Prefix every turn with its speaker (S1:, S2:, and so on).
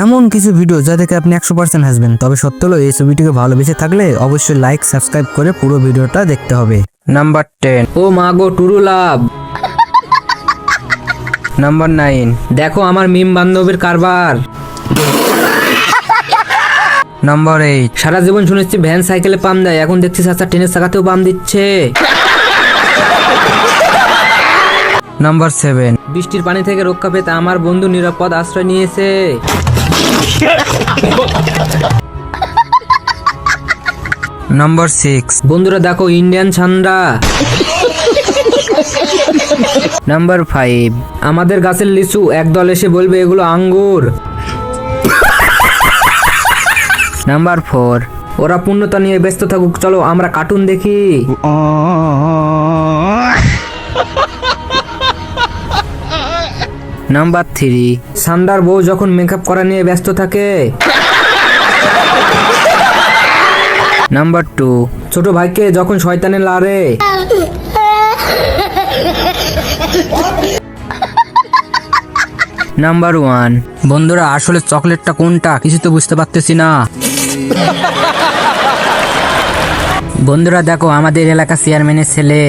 S1: এমন কিছু ভিডিও যা দেখে আপনি 100% হাসবেন। তবে সত্য হলো এই ছবিটিকে ভালোবেসে থাকলে অবশ্যই লাইক সাবস্ক্রাইব করে পুরো ভিডিওটা দেখতে হবে।
S2: নাম্বার 10, ও মা গো টুরু লাভ। নাম্বার 9, দেখো আমার মিম বান্ধবীর কারবার। নাম্বার 8, সারা জীবন শুনেছি ভ্যান সাইকেলে পাম দেয়, এখন দেখছি চাচা ট্রেনের চাকাতেও পাম দিচ্ছে। নাম্বার 7, বৃষ্টির পানি থেকে রক্ষা পেতে আমার বন্ধু নিরাপদ আশ্রয় নিয়েছে। নাম্বার 6, বন্ধুরা দেখো ইন্ডিয়ান ছান্ডা। নাম্বার 5, আমাদের গাছের লিচু একদল এসে বলবে এগুলো আঙ্গুর। নাম্বার 4, ওরা পূর্ণতা নিয়ে ব্যস্ত থাকুক, চলো আমরা কার্টুন দেখি। নাম্বার 3, সান্ডার বউ যখন মেকআপ করা নিয়ে ব্যস্ত থাকে। নাম্বার 2, ছোট ভাইকে যখন শয়তানে লারে। নাম্বার 1, বন্ধুরা আসলে চকলেটটা কোনটা কিছু তো বুঝতে পারতেছি না। বন্ধুরা দেখো আমাদের এলাকা চেয়ারম্যানের ছেলে।